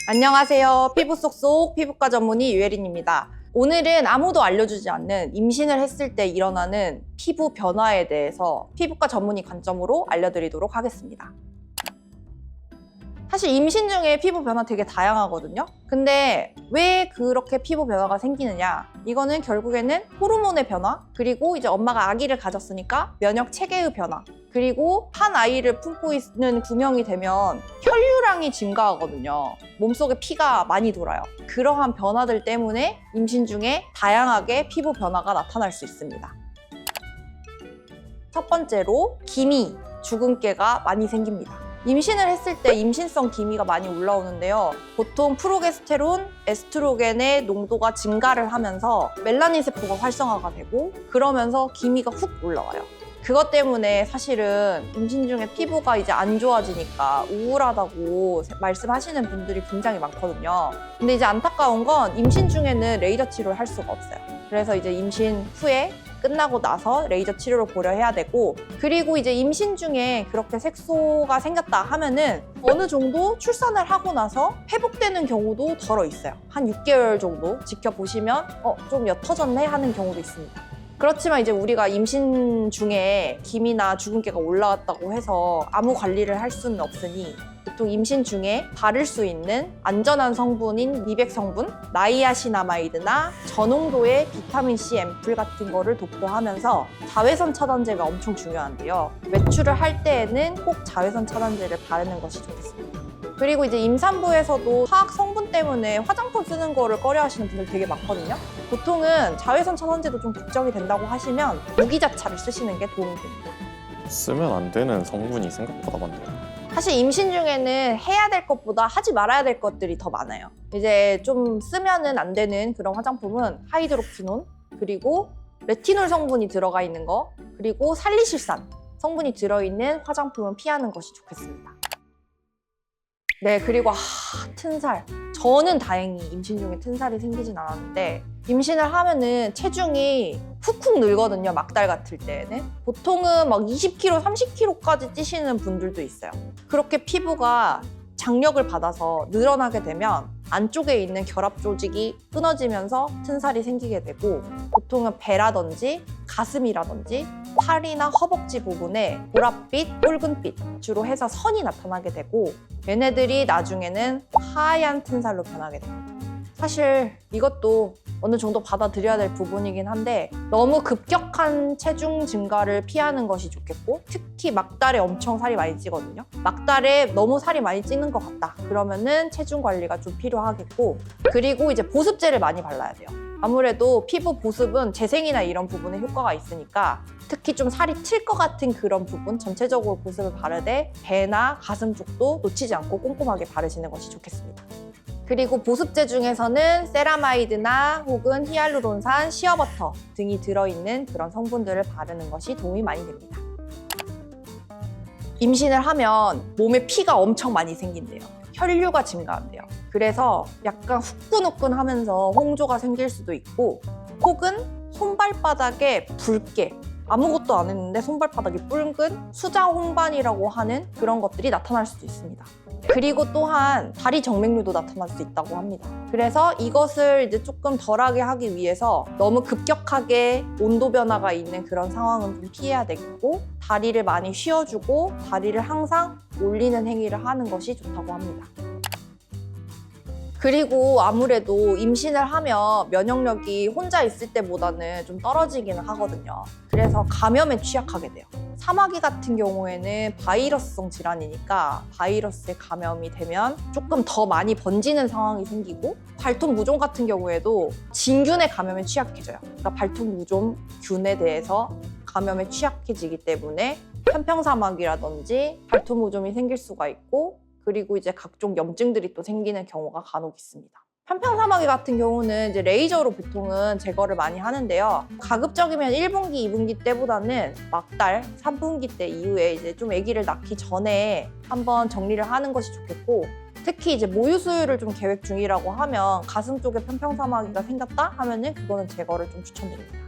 안녕하세요. 피부 쏙쏙 피부과 전문의 유혜린입니다. 오늘은 아무도 알려주지 않는 임신을 했을 때 일어나는 피부 변화에 대해서 피부과 전문의 관점으로 알려드리도록 하겠습니다. 사실 임신 중에 피부 변화 되게 다양하거든요. 근데 왜 그렇게 피부 변화가 생기느냐? 이거는 결국에는 호르몬의 변화, 그리고 이제 엄마가 아기를 가졌으니까 면역 체계의 변화, 그리고 한 아이를 품고 있는 구명이 되면 혈류량이 증가하거든요. 몸속에 피가 많이 돌아요. 그러한 변화들 때문에 임신 중에 다양하게 피부 변화가 나타날 수 있습니다. 첫 번째로 기미, 주근깨가 많이 생깁니다. 임신을 했을 때 임신성 기미가 많이 올라오는데요. 보통 프로게스테론, 에스트로겐의 농도가 증가를 하면서 멜라닌 세포가 활성화가 되고 그러면서 기미가 훅 올라와요. 그것 때문에 사실은 임신 중에 피부가 이제 안 좋아지니까 우울하다고 말씀하시는 분들이 굉장히 많거든요. 근데 이제 안타까운 건 임신 중에는 레이저 치료를 할 수가 없어요. 그래서 이제 임신 후에 끝나고 나서 레이저 치료를 고려해야 되고, 그리고 이제 임신 중에 그렇게 색소가 생겼다 하면은 어느 정도 출산을 하고 나서 회복되는 경우도 덜어 있어요. 한 6개월 정도 지켜보시면 좀 옅어졌네 하는 경우도 있습니다. 그렇지만 이제 우리가 임신 중에 기미나 주근깨가 올라왔다고 해서 아무 관리를 할 수는 없으니 보통 임신 중에 바를 수 있는 안전한 성분인 미백 성분, 나이아신아마이드나 저농도의 비타민C 앰플 같은 거를 도포하면서 자외선 차단제가 엄청 중요한데요. 외출을 할 때에는 꼭 자외선 차단제를 바르는 것이 좋겠습니다. 그리고 이제 임산부에서도 화학 성분 때문에 화장품 쓰는 거를 꺼려하시는 분들 되게 많거든요. 보통은 자외선 차단제도 좀 걱정이 된다고 하시면 무기자차를 쓰시는 게 도움이 됩니다. 쓰면 안 되는 성분이 생각보다 많네요. 사실 임신 중에는 해야 될 것보다 하지 말아야 될 것들이 더 많아요. 이제 좀 쓰면은 안 되는 그런 화장품은 하이드로퀴논, 그리고 레티놀 성분이 들어가 있는 거, 그리고 살리실산 성분이 들어있는 화장품은 피하는 것이 좋겠습니다. 네, 그리고 튼살. 저는 다행히 임신 중에 튼살이 생기진 않았는데 임신을 하면은 체중이 훅훅 늘거든요. 막달 같을 때는. 보통은 막 20kg, 30kg까지 찌시는 분들도 있어요. 그렇게 피부가 장력을 받아서 늘어나게 되면 안쪽에 있는 결합 조직이 끊어지면서 튼살이 생기게 되고, 보통은 배라든지 가슴이라든지 팔이나 허벅지 부분에 보랏빛, 붉은빛 주로 해서 선이 나타나게 되고, 얘네들이 나중에는 하얀 튼살로 변하게 됩니다. 사실 이것도 어느 정도 받아들여야 될 부분이긴 한데 너무 급격한 체중 증가를 피하는 것이 좋겠고, 특히 막달에 엄청 살이 많이 찌거든요. 막달에 너무 살이 많이 찌는 것 같다 그러면은 체중 관리가 좀 필요하겠고, 그리고 이제 보습제를 많이 발라야 돼요. 아무래도 피부 보습은 재생이나 이런 부분에 효과가 있으니까 특히 좀 살이 튈 것 같은 그런 부분 전체적으로 보습을 바르되 배나 가슴 쪽도 놓치지 않고 꼼꼼하게 바르시는 것이 좋겠습니다. 그리고 보습제 중에서는 세라마이드나 혹은 히알루론산, 시어버터 등이 들어있는 그런 성분들을 바르는 것이 도움이 많이 됩니다. 임신을 하면 몸에 피가 엄청 많이 생긴대요. 혈류가 증가한대요. 그래서 약간 후끈후끈하면서 홍조가 생길 수도 있고, 혹은 손발바닥에 붉게, 아무것도 안 했는데 손발바닥이 붉은 수자 홍반이라고 하는 그런 것들이 나타날 수도 있습니다. 그리고 또한 다리 정맥류도 나타날 수 있다고 합니다. 그래서 이것을 이제 조금 덜하게 하기 위해서 너무 급격하게 온도 변화가 있는 그런 상황은 좀 피해야 되겠고, 다리를 많이 쉬어주고 다리를 항상 올리는 행위를 하는 것이 좋다고 합니다. 그리고 아무래도 임신을 하면 면역력이 혼자 있을 때보다는 좀 떨어지기는 하거든요. 그래서 감염에 취약하게 돼요. 사마귀 같은 경우에는 바이러스성 질환이니까 바이러스에 감염이 되면 조금 더 많이 번지는 상황이 생기고, 발톱 무좀 같은 경우에도 진균의 감염에 취약해져요. 그러니까 발톱 무좀 균에 대해서 감염에 취약해지기 때문에 편평사마귀라든지 발톱 무좀이 생길 수가 있고, 그리고 이제 각종 염증들이 또 생기는 경우가 간혹 있습니다. 편평사마귀 같은 경우는 이제 레이저로 보통은 제거를 많이 하는데요. 가급적이면 1분기, 2분기 때보다는 막달, 3분기 때 이후에 이제 좀 아기를 낳기 전에 한번 정리를 하는 것이 좋겠고, 특히 이제 모유 수유를 좀 계획 중이라고 하면 가슴 쪽에 편평사마귀가 생겼다 하면은 그거는 제거를 좀 추천드립니다.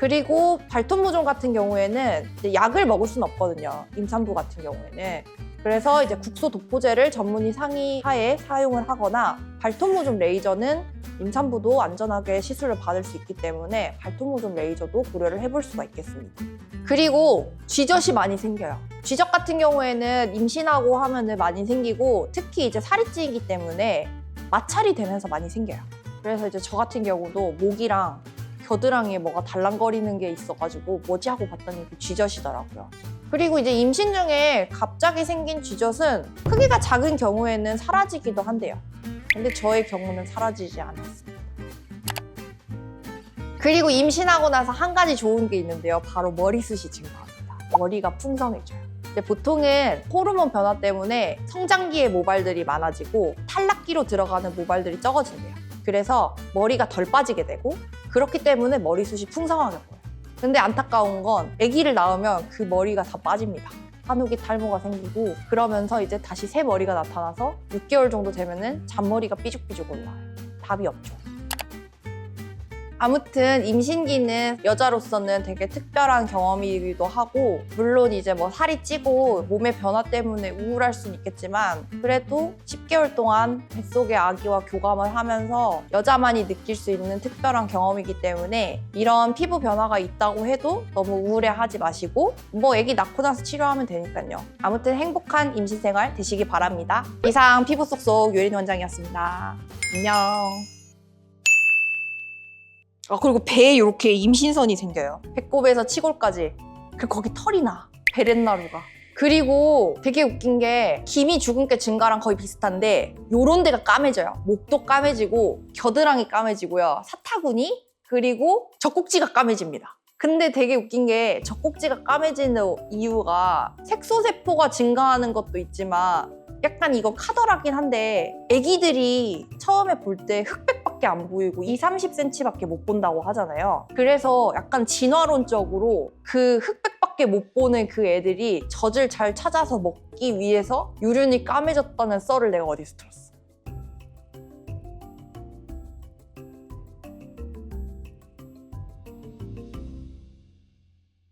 그리고 발톱 무좀 같은 경우에는 이제 약을 먹을 수는 없거든요. 임산부 같은 경우에는. 그래서 이제 국소 도포제를 전문의 상의하에 사용을 하거나 발톱모좀 레이저는 임산부도 안전하게 시술을 받을 수 있기 때문에 발톱모좀 레이저도 고려를 해볼 수가 있겠습니다. 그리고 쥐젖이 많이 생겨요. 쥐젖 같은 경우에는 임신하고 하면은 많이 생기고 특히 이제 살이 찌기 때문에 마찰이 되면서 많이 생겨요. 그래서 이제 저 같은 경우도 목이랑 겨드랑이에 뭐가 달랑거리는 게 있어가지고 뭐지 하고 봤더니 그 쥐젖이더라고요. 그리고 이제 임신 중에 갑자기 생긴 쥐젖은 크기가 작은 경우에는 사라지기도 한대요. 근데 저의 경우는 사라지지 않았습니다. 그리고 임신하고 나서 한 가지 좋은 게 있는데요. 바로 머리숱이 증가합니다. 머리가 풍성해져요. 근데 보통은 호르몬 변화 때문에 성장기에 모발들이 많아지고 탈락기로 들어가는 모발들이 적어진대요. 그래서 머리가 덜 빠지게 되고 그렇기 때문에 머리숱이 풍성하게 보여요. 근데 안타까운 건 아기를 낳으면 그 머리가 다 빠집니다. 한옥이 탈모가 생기고 그러면서 이제 다시 새 머리가 나타나서 6개월 정도 되면은 잔머리가 삐죽삐죽 올라와요. 답이 없죠. 아무튼 임신기는 여자로서는 되게 특별한 경험이기도 하고 물론 이제 뭐 살이 찌고 몸의 변화 때문에 우울할 수는 있겠지만 그래도 10개월 동안 뱃속의 아기와 교감을 하면서 여자만이 느낄 수 있는 특별한 경험이기 때문에 이런 피부 변화가 있다고 해도 너무 우울해하지 마시고 뭐 아기 낳고 나서 치료하면 되니까요. 아무튼 행복한 임신생활 되시기 바랍니다. 이상 피부 쏙쏙 요린 원장이었습니다. 안녕. 그리고 배에 이렇게 임신선이 생겨요. 배꼽에서 치골까지. 그리고 거기 털이 나. 베렌나루가. 그리고 되게 웃긴 게 기미 주근깨 증가랑 거의 비슷한데 요런 데가 까매져요. 목도 까매지고 겨드랑이 까매지고요. 사타구니 그리고 젖꼭지가 까매집니다. 근데 되게 웃긴 게 젖꼭지가 까매지는 이유가 색소세포가 증가하는 것도 있지만 약간 이거 카더라긴 한데 애기들이 처음에 볼 때 흑백밖에 안 보이고 20-30cm밖에 못 본다고 하잖아요. 그래서 약간 진화론적으로 그 흑백밖에 못 보는 그 애들이 젖을 잘 찾아서 먹기 위해서 유륜이 까매졌다는 썰을 내가 어디서 들었어.